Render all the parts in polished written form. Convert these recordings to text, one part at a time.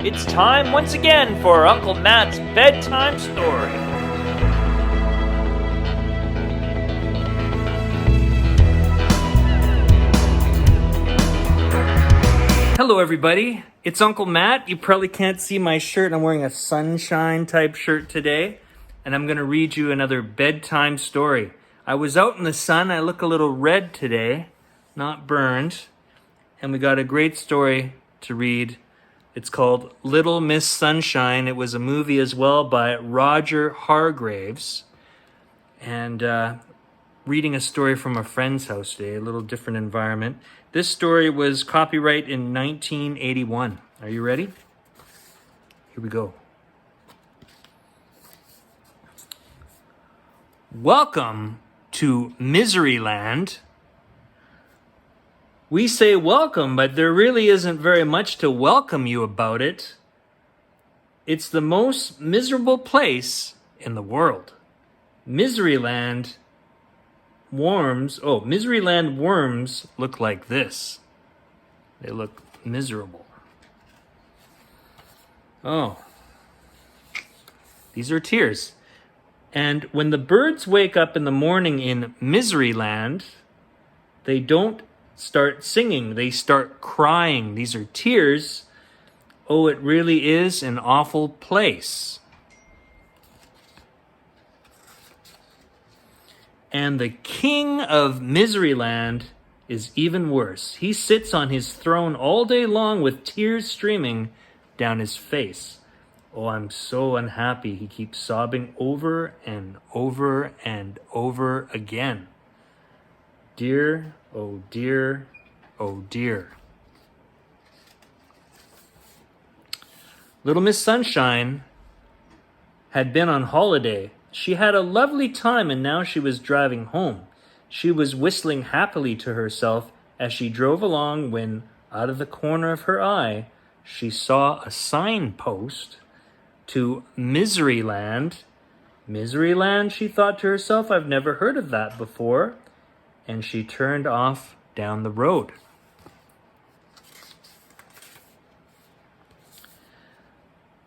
It's time once again for Uncle Matt's bedtime story. Hello everybody, it's Uncle Matt. You probably can't see my shirt. I'm wearing a sunshine type shirt today, and I'm going to read you another bedtime story. I was out in the sun. I look a little red today, not burned, and we got a great story to read. It's called Little Miss Sunshine. It was a movie as well by Roger Hargreaves. And reading a story from a friend's house today, a little different environment. This story was copyright in 1981. Are you ready? Here we go. Welcome to Miseryland. We say welcome, but there really isn't very much to welcome you about it. It's the most miserable place in the world. Miseryland worms look like this. They look miserable. Oh, these are tears. And when the birds wake up in the morning in Miseryland, they don't start singing, they start crying. These are tears. Oh, it really is an awful place. And the king of Miseryland is even worse. He sits on his throne all day long with tears streaming down his face. Oh, I'm so unhappy. He keeps sobbing over and over and over again. Dear, oh dear, oh dear. Little Miss Sunshine had been on holiday. She had a lovely time, and now she was driving home. She was whistling happily to herself as she drove along when, out of the corner of her eye, she saw a signpost to Miseryland. Miseryland, she thought to herself, I've never heard of that before. And she turned off down the road.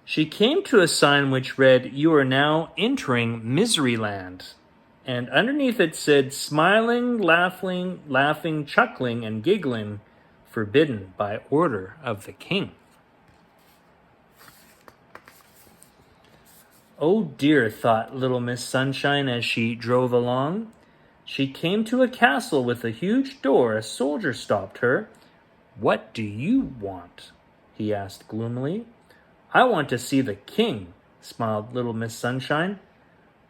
She came to a sign which read, You are now entering Miseryland. And underneath it said, Smiling, laughing, chuckling, and giggling, forbidden by order of the king. Oh dear, thought little Miss Sunshine as she drove along. She came to a castle with a huge door. A soldier stopped her. What do you want? He asked gloomily. I want to see the king, smiled little Miss Sunshine.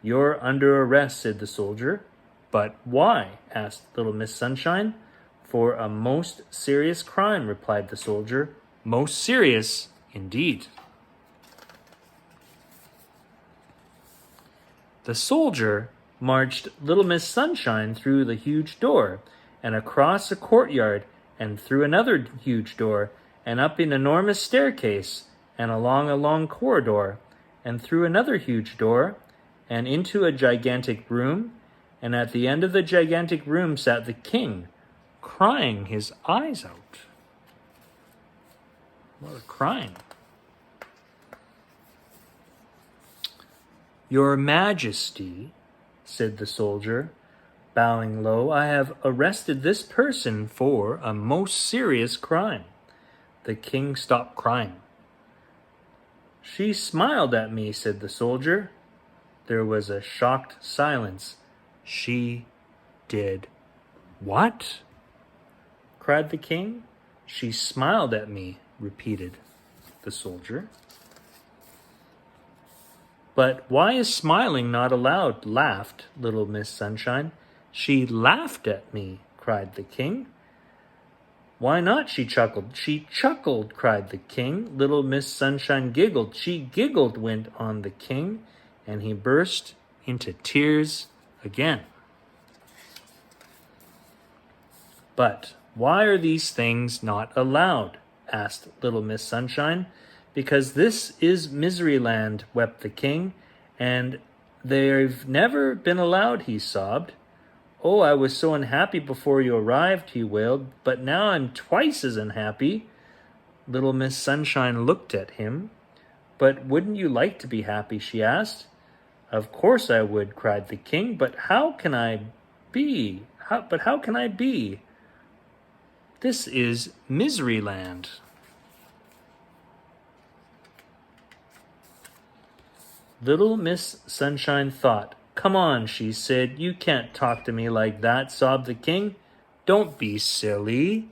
You're under arrest, said the soldier. But why? Asked little Miss Sunshine. For a most serious crime, replied the soldier. Most serious indeed. The soldier marched little Miss Sunshine through the huge door, and across a courtyard, and through another huge door, and up an enormous staircase, and along a long corridor, and through another huge door, and into a gigantic room, and at the end of the gigantic room sat the king, crying his eyes out. A lot of crying. Your Majesty, said the soldier, bowing low, I have arrested this person for a most serious crime. The king stopped crying. She smiled at me, said the soldier. There was a shocked silence. She did what? Cried the king. She smiled at me, repeated the soldier. But why is smiling not allowed? Laughed little Miss Sunshine. She laughed at me, cried the king. Why not? She chuckled. She chuckled, cried the king. Little Miss Sunshine giggled. She giggled, went on the king, and he burst into tears again. But why are these things not allowed? Asked little Miss Sunshine. Because this is Miseryland, wept the king, and they've never been allowed, he sobbed. Oh, I was so unhappy before you arrived, he wailed, but now I'm twice as unhappy. Little Miss Sunshine looked at him. "But wouldn't you like to be happy?" she asked. "Of course I would," cried the king, "but how can I be? How can I be? This is Miseryland." Little Miss Sunshine thought. "Come on," she said. "You can't talk to me like that," sobbed the king. "Don't be silly."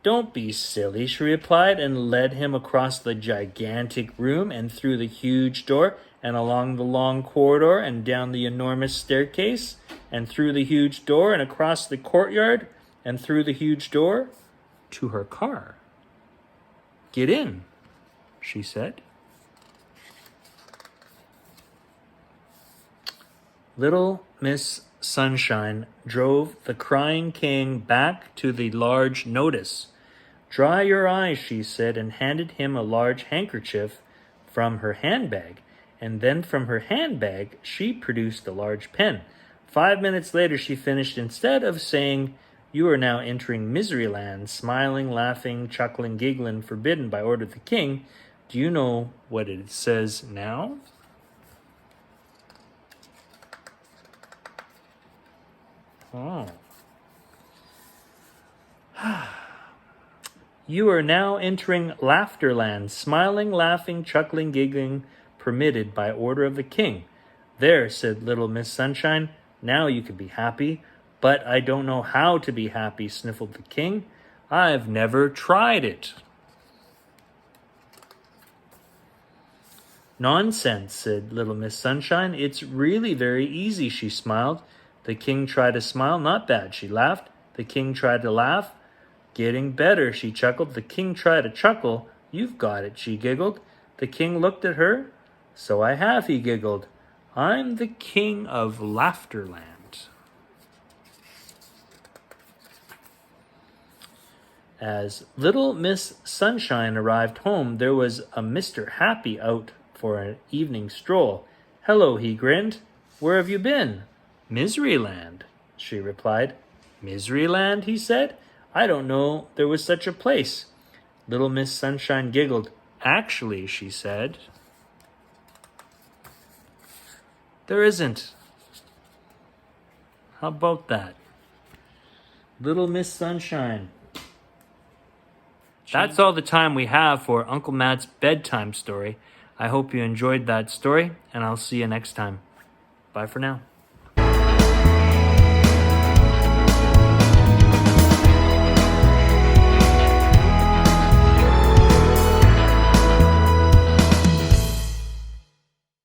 "Don't be silly," she replied, and led him across the gigantic room and through the huge door and along the long corridor and down the enormous staircase and through the huge door and across the courtyard and through the huge door to her car. "Get in," she said. Little Miss Sunshine drove the crying king back to the large notice. "Dry your eyes," she said, and handed him a large handkerchief from her handbag. And then from her handbag, she produced a large pen. 5 minutes later, she finished. "Instead of saying, 'You are now entering Miseryland, smiling, laughing, chuckling, giggling, forbidden by order of the king,' do you know what it says now?" Oh. "You are now entering Laughterland, smiling, laughing, chuckling, giggling, permitted by order of the king." "There," said Little Miss Sunshine. "Now you can be happy." "But I don't know how to be happy," sniffled the king. "I've never tried it." "Nonsense," said Little Miss Sunshine. "It's really very easy," she smiled. The king tried to smile. "Not bad," she laughed. The king tried to laugh. "Getting better," she chuckled. The king tried to chuckle. "You've got it," she giggled. The king looked at her. "So I have," he giggled. "I'm the king of Laughterland." As Little Miss Sunshine arrived home, there was a Mr. Happy out for an evening stroll. "Hello," he grinned. "Where have you been?" "Miseryland," she replied. "Miseryland?" he said. "I don't know there was such a place." Little Miss Sunshine giggled. "Actually," she said, "there isn't. How about that?" Little Miss Sunshine. That's all the time we have for Uncle Matt's bedtime story. I hope you enjoyed that story, and I'll see you next time. Bye for now.